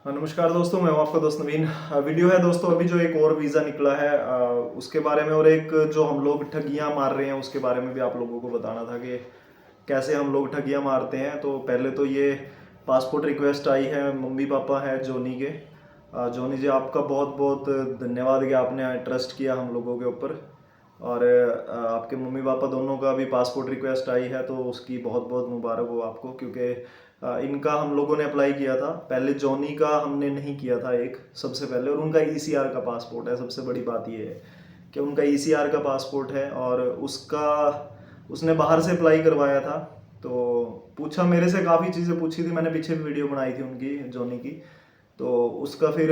नमस्कार दोस्तों, मैं हूं आपका दोस्त नवीन। वीडियो है दोस्तों, अभी जो एक और वीज़ा निकला है उसके बारे में, और एक जो हम लोग ठगियां मार रहे हैं उसके बारे में भी आप लोगों को बताना था कि कैसे हम लोग ठगियां मारते हैं। तो पहले तो ये पासपोर्ट रिक्वेस्ट आई है, मम्मी पापा हैं जोनी के। जोनी जी, आपका बहुत बहुत धन्यवाद कि आपने ट्रस्ट किया हम लोगों के ऊपर। और आपके मम्मी पापा दोनों का भी पासपोर्ट रिक्वेस्ट आई है, तो उसकी बहुत बहुत मुबारक हो आपको, क्योंकि इनका हम लोगों ने अप्लाई किया था। पहले जॉनी का हमने नहीं किया था एक सबसे पहले, और उनका ईसीआर का पासपोर्ट है। सबसे बड़ी बात ये है कि उनका ईसीआर का पासपोर्ट है, और उसका उसने बाहर से अप्लाई करवाया था। तो पूछा, मेरे से काफ़ी चीज़ें पूछी थी, मैंने पीछे भी वीडियो बनाई थी उनकी, जॉनी की। तो उसका फिर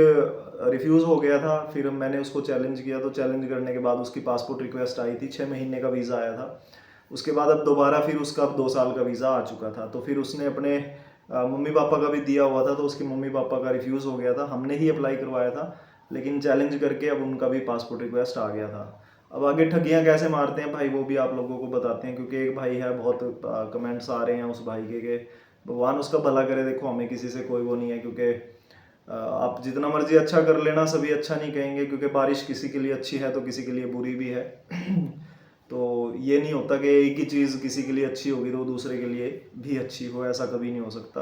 रिफ्यूज़ हो गया था। फिर मैंने उसको चैलेंज किया, तो चैलेंज करने के बाद उसकी पासपोर्ट रिक्वेस्ट आई थी, 6 महीने का वीज़ा आया था। उसके बाद अब दोबारा फिर उसका अब 2 साल का वीज़ा आ चुका था। तो फिर उसने अपने मम्मी पापा का भी दिया हुआ था, तो उसके मम्मी पापा का रिफ्यूज़ हो गया था। हमने ही अप्लाई करवाया था, लेकिन चैलेंज करके अब उनका भी पासपोर्ट रिक्वेस्ट आ गया था। अब आगे ठगियाँ कैसे मारते हैं भाई, वो भी आप लोगों को बताते हैं, क्योंकि एक भाई है, बहुत कमेंट्स आ रहे हैं उस भाई के भगवान उसका भला करे। देखो, हमें किसी से कोई वो नहीं है, क्योंकि आप जितना मर्जी अच्छा कर लेना, सभी अच्छा नहीं कहेंगे, क्योंकि बारिश किसी के लिए अच्छी है तो किसी के लिए बुरी भी है। तो ये नहीं होता कि एक ही चीज़ किसी के लिए अच्छी होगी तो दूसरे के लिए भी अच्छी हो, ऐसा कभी नहीं हो सकता।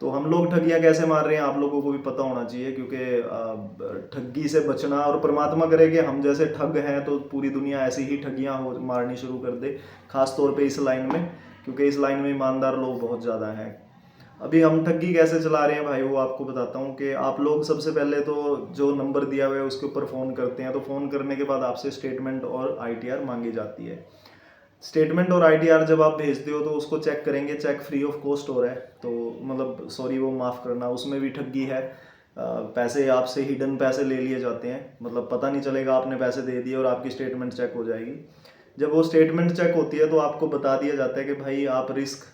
तो हम लोग ठगियाँ कैसे मार रहे हैं आप लोगों को भी पता होना चाहिए, क्योंकि ठगी से बचना, और परमात्मा करे कि हम जैसे ठग हैं तो पूरी दुनिया ऐसी ही ठगियाँ हो मारनी शुरू कर दे, खास तौर पे इस लाइन में, क्योंकि इस लाइन में ईमानदार लोग बहुत ज़्यादा हैं। अभी हम ठगी कैसे चला रहे हैं भाई, वो आपको बताता हूँ कि आप लोग सबसे पहले तो जो नंबर दिया हुआ है उसके ऊपर फ़ोन करते हैं। तो फ़ोन करने के बाद आपसे स्टेटमेंट और आईटीआर मांगी जाती है। स्टेटमेंट और आईटीआर जब आप भेजते हो तो उसको चेक करेंगे, चेक फ्री ऑफ कॉस्ट हो रहा है, तो मतलब सॉरी, वो माफ़ करना, उसमें भी ठगी है। पैसे आपसे हिडन पैसे ले लिए जाते हैं, मतलब पता नहीं चलेगा आपने पैसे दे दिए और आपकी स्टेटमेंट चेक हो जाएगी। जब वो स्टेटमेंट चेक होती है तो आपको बता दिया जाता है कि भाई आप रिस्क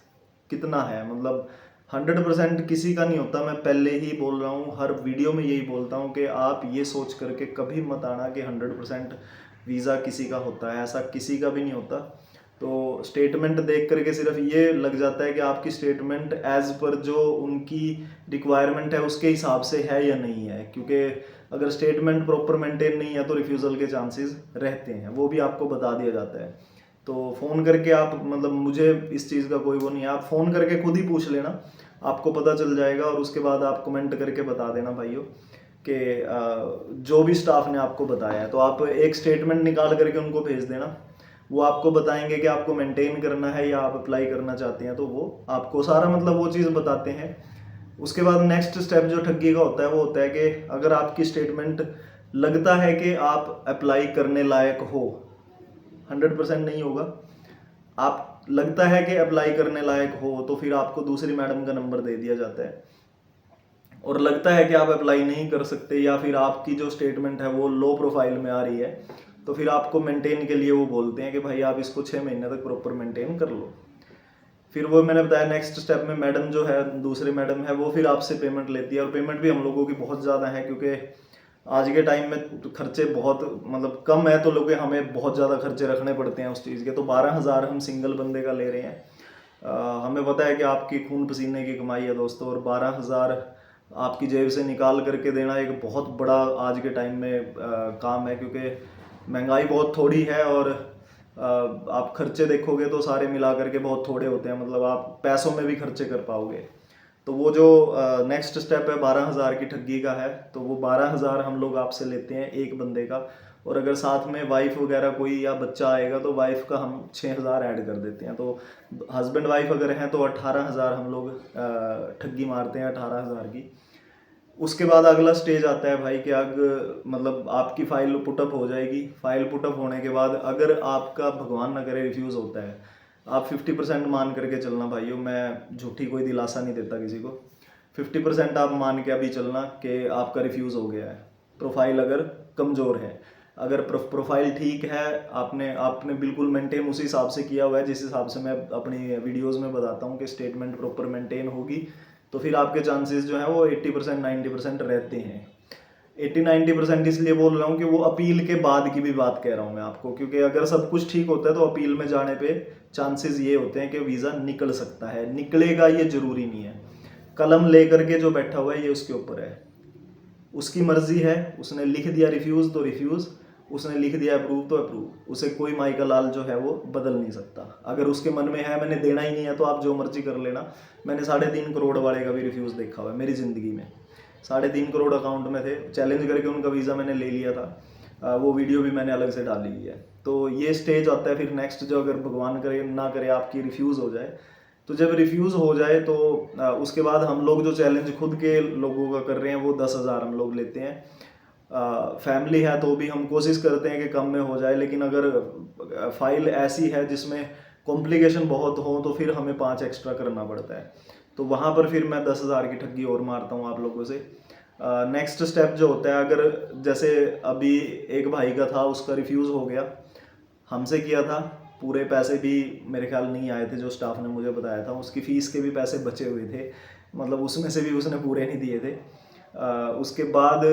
कितना है, मतलब 100% किसी का नहीं होता। मैं पहले ही बोल रहा हूँ, हर वीडियो में यही बोलता हूँ कि आप ये सोच करके कभी मत आना कि 100% वीज़ा किसी का होता है, ऐसा किसी का भी नहीं होता। तो स्टेटमेंट देख करके सिर्फ ये लग जाता है कि आपकी स्टेटमेंट एज़ पर जो उनकी रिक्वायरमेंट है उसके हिसाब से है या नहीं है, क्योंकि अगर स्टेटमेंट प्रॉपर मेंटेन नहीं है तो रिफ्यूज़ल के चांसेस रहते हैं, वो भी आपको बता दिया जाता है। तो फ़ोन करके आप, मतलब मुझे इस चीज़ का कोई वो नहीं है, आप फ़ोन करके खुद ही पूछ लेना, आपको पता चल जाएगा। और उसके बाद आप कमेंट करके बता देना भाइयों कि जो भी स्टाफ ने आपको बताया है, तो आप एक स्टेटमेंट निकाल करके उनको भेज देना। वो आपको बताएंगे कि आपको मेंटेन करना है या आप अप्लाई करना चाहते हैं, तो वो आपको सारा मतलब वो चीज़ बताते हैं। उसके बाद नेक्स्ट स्टेप जो ठगी का होता है वो होता है कि अगर आपकी स्टेटमेंट लगता है कि आप अप्लाई करने लायक हो, 100% नहीं होगा, आप लगता है कि अप्लाई करने लायक हो, तो फिर आपको दूसरी मैडम का नंबर दे दिया जाता है। और लगता है कि आप अप्लाई नहीं कर सकते, या फिर आपकी जो स्टेटमेंट है वो लो प्रोफाइल में आ रही है, तो फिर आपको मेंटेन के लिए वो बोलते हैं कि भाई आप इसको 6 महीने तक प्रॉपर मेंटेन कर लो। फिर वो मैंने बताया नेक्स्ट स्टेप में मैडम जो है, दूसरी मैडम है, वो फिर आपसे पेमेंट लेती है। और पेमेंट भी हम लोगों की बहुत ज़्यादा है, क्योंकि आज के टाइम में तो खर्चे बहुत, मतलब कम है तो लोग, हमें बहुत ज़्यादा खर्चे रखने पड़ते हैं उस चीज़ के। तो 12,000 हम सिंगल बंदे का ले रहे हैं। हमें पता है कि आपकी खून पसीने की कमाई है दोस्तों, और 12,000 आपकी जेब से निकाल करके देना एक बहुत बड़ा आज के टाइम में काम है, क्योंकि महंगाई बहुत थोड़ी है। और आप खर्चे देखोगे तो सारे मिला करके बहुत थोड़े होते हैं, मतलब आप पैसों में भी खर्चे कर पाओगे। तो वो जो नेक्स्ट स्टेप है 12,000 की ठगी का है, तो वो 12,000 हम लोग आपसे लेते हैं एक बंदे का। और अगर साथ में वाइफ वगैरह कोई या बच्चा आएगा तो वाइफ का हम 6,000 ऐड कर देते हैं। तो हस्बैंड वाइफ अगर हैं तो 18,000 हम लोग ठगी मारते हैं, 18,000 की। उसके बाद अगला स्टेज आता है भाई कि मतलब आपकी फ़ाइल पुटअप हो जाएगी। फ़ाइल पुटअप होने के बाद अगर आपका भगवान ना करे रिफ्यूज़ होता है, आप 50% मान करके चलना भाइयों, मैं झूठी कोई दिलासा नहीं देता किसी को। 50% आप मान के अभी चलना कि आपका रिफ्यूज़ हो गया है, प्रोफाइल अगर कमज़ोर है। अगर प्रोफाइल ठीक है, आपने आपने बिल्कुल मेंटेन उसी हिसाब से किया हुआ है जिस हिसाब से मैं अपनी वीडियोज़ में बताता हूँ कि स्टेटमेंट प्रॉपर मेंटेन होगी, तो फिर आपके चांसेस जो हैं वो 80% 90% रहते हैं। 80-90% इसलिए बोल रहा हूँ कि वो अपील के बाद की भी बात कह रहा हूँ मैं आपको, क्योंकि अगर सब कुछ ठीक होता है तो अपील में जाने पे चांसेस ये होते हैं कि वीज़ा निकल सकता है, निकलेगा ये ज़रूरी नहीं है। कलम लेकर के जो बैठा हुआ है ये उसके ऊपर है, उसकी मर्जी है, उसने लिख दिया रिफ्यूज़ तो रिफ्यूज़, उसने लिख दिया अप्रूव तो अप्रूव, उसे कोई माई का लाल जो है वो बदल नहीं सकता। अगर उसके मन में है मैंने देना ही नहीं है तो आप जो मर्जी कर लेना। मैंने 3.5 करोड़ वाले का भी रिफ्यूज़ देखा हुआ है मेरी ज़िंदगी में। 3.5 करोड़ अकाउंट में थे, चैलेंज करके उनका वीज़ा मैंने ले लिया था। वो वीडियो भी मैंने अलग से डाली हुई है। तो ये स्टेज आता है फिर नेक्स्ट, जो अगर भगवान करे ना करे आपकी रिफ्यूज़ हो जाए, तो जब रिफ्यूज़ हो जाए तो उसके बाद हम लोग जो चैलेंज खुद के लोगों का कर रहे हैं वो 10,000 हम लोग लेते हैं। फैमिली है तो भी हम कोशिश करते हैं कि कम में हो जाए, लेकिन अगर फाइल ऐसी है जिसमें कॉम्प्लिकेशन बहुत हो तो फिर हमें 5 एक्स्ट्रा करना पड़ता है। तो वहाँ पर फिर मैं 10,000 की ठगी और मारता हूँ आप लोगों से। नेक्स्ट स्टेप जो होता है, अगर जैसे अभी एक भाई का था, उसका रिफ्यूज़ हो गया, हमसे किया था, पूरे पैसे भी मेरे ख्याल नहीं आए थे, जो स्टाफ ने मुझे बताया था। उसकी फ़ीस के भी पैसे बचे हुए थे, मतलब उसमें से भी उसने पूरे नहीं दिए थे। उसके बाद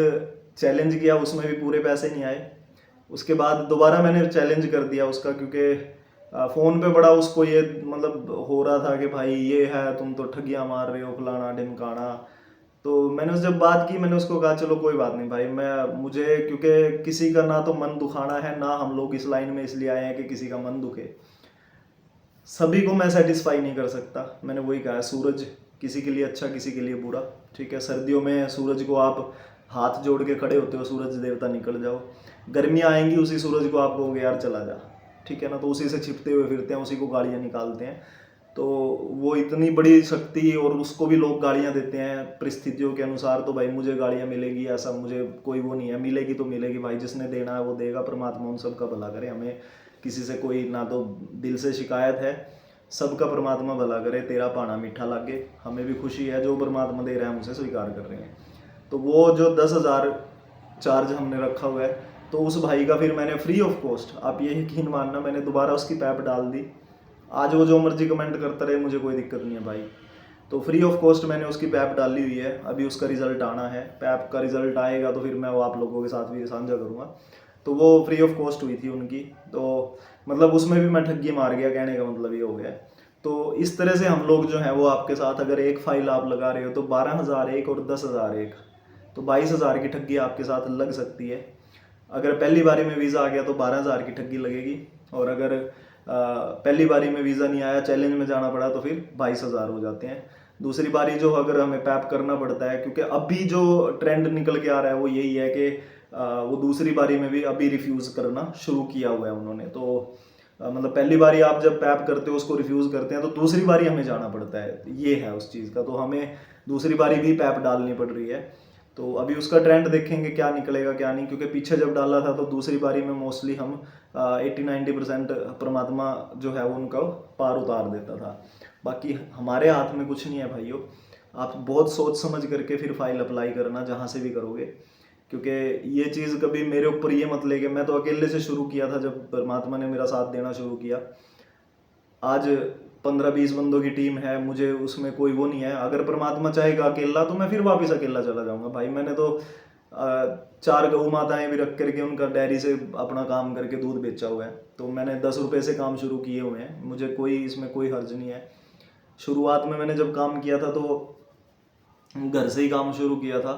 चैलेंज किया, उसमें भी पूरे पैसे नहीं आए। उसके बाद दोबारा मैंने चैलेंज कर दिया उसका, क्योंकि फ़ोन पे बड़ा उसको ये मतलब हो रहा था कि भाई ये है, तुम तो ठगियाँ मार रहे हो, फलाना ढिमकाना। तो मैंने जब बात की, मैंने उसको कहा चलो कोई बात नहीं भाई, मुझे क्योंकि किसी का ना तो मन दुखाना है, ना हम लोग इस लाइन में इसलिए आए हैं कि किसी का मन दुखे। सभी को मैं सेटिस्फाई नहीं कर सकता। मैंने वही कहा, सूरज किसी के लिए अच्छा किसी के लिए बुरा, ठीक है। सर्दियों में सूरज को आप हाथ जोड़ के खड़े होते हो, सूरज देवता निकल जाओ। गर्मियाँ आएंगी, उसी सूरज को आप कहोगे यार चला जा, ठीक है ना। तो उसी से छिपते हुए फिरते हैं, उसी को गालियाँ निकालते हैं। तो वो इतनी बड़ी शक्ति, और उसको भी लोग गालियाँ देते हैं परिस्थितियों के अनुसार। तो भाई मुझे गालियाँ मिलेगी ऐसा मुझे कोई वो नहीं है, मिलेगी तो मिलेगी भाई, जिसने देना है वो देगा। परमात्मा उन सबका भला करे, हमें किसी से कोई ना तो दिल से शिकायत है। सबका परमात्मा भला करे, तेरा पाना मीठा लागे। हमें भी खुशी है, जो परमात्मा दे रहे हैं हम उसे स्वीकार कर रहे हैं। तो वो जो 10,000 चार्ज हमने रखा हुआ है, तो उस भाई का फिर मैंने फ्री ऑफ कॉस्ट, आप ये यकीन मानना, मैंने दोबारा उसकी पैप डाल दी। आज वो जो मर्जी कमेंट करता रहे, मुझे कोई दिक्कत नहीं है भाई। तो फ्री ऑफ कॉस्ट मैंने उसकी पैप डाली हुई है। अभी उसका रिजल्ट आना है, पैप का रिजल्ट आएगा तो फिर मैं वो आप लोगों के साथ भी साझा करूँगा। तो वो फ्री ऑफ कॉस्ट हुई थी उनकी, तो मतलब उसमें भी मैं ठगी मार गया, कहने का मतलब ये हो गया। तो इस तरह से हम लोग जो है वो आपके साथ, अगर एक फाइल आप लगा रहे हो तो 12,000 एक और 10,000 एक, तो 22,000 की ठगी आपके साथ लग सकती है। अगर पहली बारी में वीज़ा आ गया तो 12,000 की ठगी लगेगी, और अगर पहली बारी में वीज़ा नहीं आया, चैलेंज में जाना पड़ा, तो फिर 22,000 हो जाते हैं। दूसरी बारी जो अगर हमें पैप करना पड़ता है, क्योंकि अभी जो ट्रेंड निकल के आ रहा है वो यही है कि वो दूसरी बारी में भी अभी रिफ्यूज़ करना शुरू किया हुआ है उन्होंने। तो मतलब पहली बारी आप जब पैप करते हो, उसको रिफ्यूज़ करते हैं, तो दूसरी बारी हमें जाना पड़ता है, ये है उस चीज़ का। तो हमें दूसरी बारी भी पैप डालनी पड़ रही है। तो अभी उसका ट्रेंड देखेंगे क्या निकलेगा क्या नहीं, क्योंकि पीछे जब डाला था तो दूसरी बारी में मोस्टली हम 80-90% परमात्मा जो है वो उनका पार उतार देता था। बाकी हमारे हाथ में कुछ नहीं है भाइयों। आप बहुत सोच समझ करके फिर फाइल अप्लाई करना जहाँ से भी करोगे, क्योंकि ये चीज़ कभी मेरे ऊपर ये मत लेके, मैं तो अकेले से शुरू किया था जब परमात्मा ने मेरा साथ देना शुरू किया। आज 15-20 बंदों की टीम है, मुझे उसमें कोई वो नहीं है। अगर परमात्मा चाहेगा अकेला तो मैं फिर वापस अकेला चला जाऊंगा भाई। मैंने तो 4 गऊ माताएं भी रख करके उनका डेयरी से अपना काम करके दूध बेचा हुआ है। तो मैंने 10 रुपये से काम शुरू किए हुए हैं, मुझे कोई इसमें कोई हर्ज नहीं है। शुरुआत में मैंने जब काम किया था तो घर से ही काम शुरू किया था।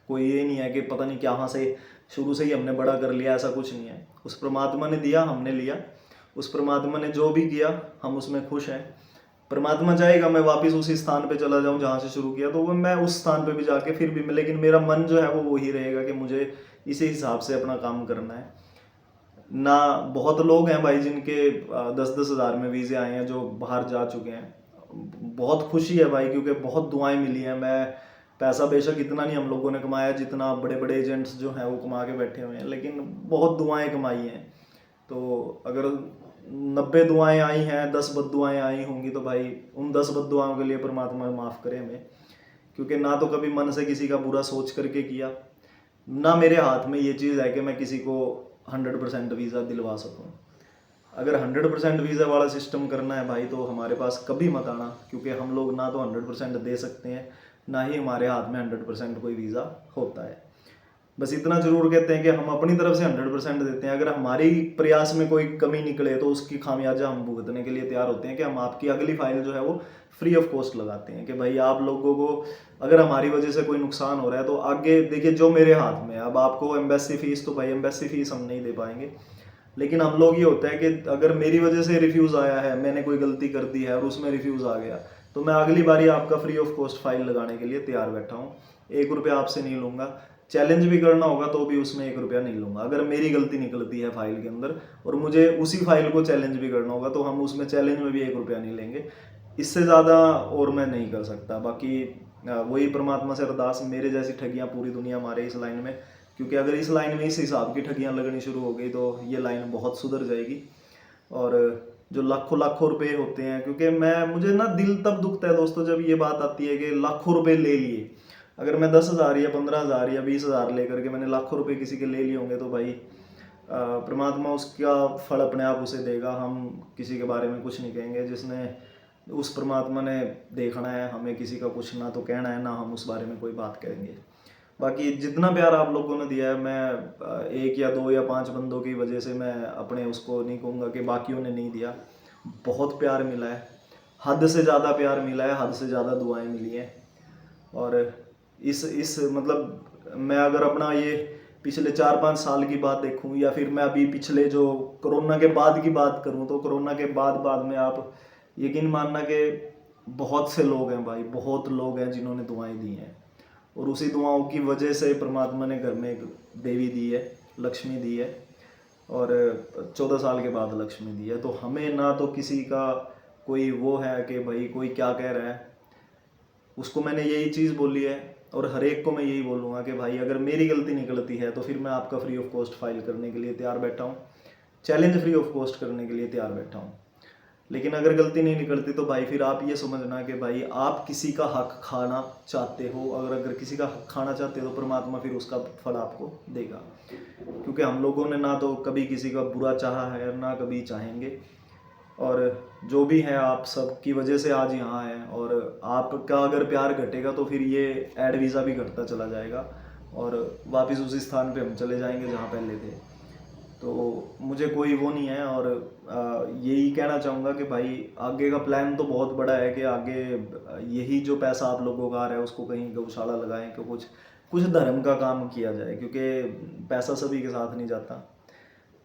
कोई ये नहीं है कि पता नहीं क्या, से शुरू से ही हमने बड़ा कर लिया, ऐसा कुछ नहीं है। उस परमात्मा ने दिया, हमने लिया। उस परमात्मा ने जो भी किया हम उसमें खुश हैं। परमात्मा चाहेगा मैं वापस उसी स्थान पे चला जाऊं जहां से शुरू किया, तो वो मैं उस स्थान पे भी जाके फिर भी, लेकिन मेरा मन जो है वो वही रहेगा कि मुझे इसी हिसाब से अपना काम करना है ना। बहुत लोग हैं भाई जिनके 10-10 हज़ार में वीज़े आए हैं, जो बाहर जा चुके हैं। बहुत खुशी है भाई, क्योंकि बहुत दुआएं मिली हैं। मैं पैसा बेशक इतना नहीं हम लोगों ने कमाया जितना बड़े बड़े एजेंट्स जो हैं वो कमा के बैठे हुए हैं, लेकिन बहुत दुआएं कमाई हैं। तो अगर 90 दुआएं आई हैं, 10 बद्दुआएं आई होंगी, तो भाई उन 10 बद्दुआओं के लिए परमात्मा माफ़ करे हमें, क्योंकि ना तो कभी मन से किसी का बुरा सोच करके किया, ना मेरे हाथ में ये चीज़ है कि मैं किसी को 100% वीज़ा दिलवा सकूं। अगर 100% वीज़ा वाला सिस्टम करना है भाई, तो हमारे पास कभी मत आना, क्योंकि हम लोग ना तो 100% दे सकते हैं, ना ही हमारे हाथ में 100% कोई वीज़ा होता है। बस इतना जरूर कहते हैं कि हम अपनी तरफ से 100% देते हैं। अगर हमारी प्रयास में कोई कमी निकले तो उसकी खामियाजा हम भुगतने के लिए तैयार होते हैं कि हम आपकी अगली फाइल जो है वो फ्री ऑफ कॉस्ट लगाते हैं कि भाई आप लोगों को अगर हमारी वजह से कोई नुकसान हो रहा है तो आगे देखिए जो मेरे हाथ में है। अब आपको एम्बेसी फीस, तो भाई एम्बेसी फीस हम नहीं दे पाएंगे, लेकिन हम लोग ये होता है कि अगर मेरी वजह से रिफ्यूज़ आया है, मैंने कोई गलती कर दी है और उसमें रिफ्यूज़ आ गया, तो मैं अगली बारी आपका फ्री ऑफ कॉस्ट फाइल लगाने के लिए तैयार बैठा हूँ। 1 रुपया आपसे नहीं लूँगा। चैलेंज भी करना होगा तो भी उसमें 1 रुपया नहीं लूँगा। अगर मेरी गलती निकलती है फाइल के अंदर और मुझे उसी फाइल को चैलेंज भी करना होगा तो हम उसमें चैलेंज में भी 1 रुपया नहीं लेंगे। इससे ज़्यादा और मैं नहीं कर सकता। बाकी वही परमात्मा से अरदास, मेरे जैसी ठगियाँ पूरी दुनिया मारे इस लाइन में, क्योंकि अगर इस लाइन में इस हिसाब की ठगियाँ लगनी शुरू हो गई तो ये लाइन बहुत सुधर जाएगी। और जो लाखों लाखों रुपए होते हैं, क्योंकि मुझे ना दिल तब दुखता है दोस्तों जब ये बात आती है कि लाखों रुपए ले लिए। अगर मैं 10,000 या 15,000 या 20,000 लेकर के मैंने लाखों रुपए किसी के ले लिए होंगे तो भाई परमात्मा उसका फल अपने आप उसे देगा। हम किसी के बारे में कुछ नहीं कहेंगे। जिसने उस परमात्मा ने देखना है, हमें किसी का कुछ ना तो कहना है ना हम उस बारे में कोई बात करेंगे। बाकी जितना प्यार आप लोगों ने दिया है, मैं 1 या 2 या 5 बंदों की वजह से मैं अपने उसको नहीं कहूँगा कि बाकियों ने नहीं दिया। बहुत प्यार मिला है, हद से ज़्यादा प्यार मिला है, हद से ज़्यादा दुआएं मिली हैं। और इस मतलब मैं अगर अपना ये पिछले 4-5 साल की बात देखूं या फिर मैं अभी पिछले जो कोरोना के बाद की बात करूं, तो कोरोना के बाद में आप यकीन मानना कि बहुत से लोग हैं भाई, बहुत लोग हैं जिन्होंने दुआएं दी हैं। और उसी दुआओं की वजह से परमात्मा ने घर में एक देवी दी है, लक्ष्मी दी है, और 14 साल के बाद लक्ष्मी दी है। तो हमें ना तो किसी का कोई वो है कि भाई कोई क्या कह रहा है, उसको मैंने यही चीज़ बोली है। और हर एक को मैं यही बोलूँगा कि भाई अगर मेरी गलती निकलती है तो फिर मैं आपका फ्री ऑफ कॉस्ट फाइल करने के लिए तैयार बैठा हूँ, चैलेंज फ्री ऑफ कॉस्ट करने के लिए तैयार बैठा हूँ। लेकिन अगर गलती नहीं निकलती तो भाई फिर आप ये समझना कि भाई आप किसी का हक खाना चाहते हो। अगर किसी का हक खाना चाहते हो तो परमात्मा फिर उसका फल आपको देगा, क्योंकि हम लोगों ने ना तो कभी किसी का बुरा चाहा है ना कभी चाहेंगे। और जो भी है आप सब की वजह से आज यहाँ है। और आपका अगर प्यार घटेगा तो फिर ये ऐड वीज़ा भी घटता चला जाएगा और वापस उसी स्थान पे हम चले जाएंगे जहाँ पहले थे। तो मुझे कोई वो नहीं है। और यही कहना चाहूँगा कि भाई आगे का प्लान तो बहुत बड़ा है कि आगे यही जो पैसा आप लोगों का आ रहा है उसको कहीं गौशाला लगाएं कि कुछ धर्म का काम किया जाए, क्योंकि पैसा सभी के साथ नहीं जाता।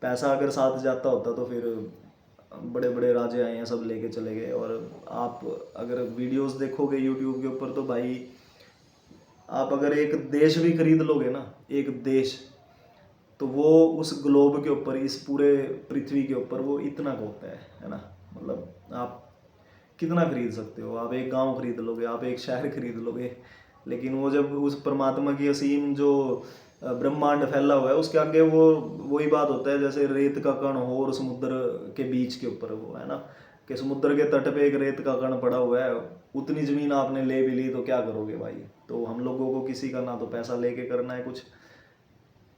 पैसा अगर साथ जाता होता तो फिर बड़े बड़े राजे आए हैं सब लेके चले गए। और आप अगर वीडियोस देखोगे यूट्यूब के ऊपर तो भाई आप अगर एक देश भी खरीद लोगे ना, एक देश, तो वो उस ग्लोब के ऊपर, इस पूरे पृथ्वी के ऊपर वो इतना का होता है ना। मतलब आप कितना खरीद सकते हो? आप एक गांव खरीद लोगे, आप एक शहर खरीद लोगे, लेकिन वो जब उस परमात्मा की असीम जो ब्रह्मांड फैला हुआ है उसके आगे वो वही बात होता है जैसे रेत का कण हो और समुद्र के बीच के ऊपर वो है ना, कि समुद्र के तट पे एक रेत का कण पड़ा हुआ है, उतनी ज़मीन आपने ले भी ली तो क्या करोगे भाई? तो हम लोगों को किसी का ना तो पैसा लेके करना है कुछ,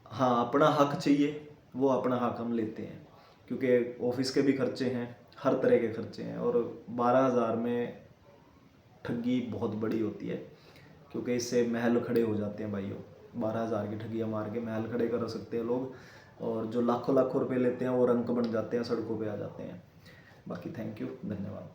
हाँ अपना हक चाहिए, वो अपना हक हम लेते हैं, क्योंकि ऑफिस के भी खर्चे हैं, हर तरह के खर्चे हैं। और 12,000 में ठगी बहुत बड़ी होती है, क्योंकि इससे महल खड़े हो जाते हैं भाइयों। 12,000 की ठगियाँ मार के महल खड़े कर सकते हैं लोग, और जो लाखों लाखों रुपए लेते हैं वो रंक बन जाते हैं, सड़कों पे आ जाते हैं। बाकी थैंक यू, धन्यवाद।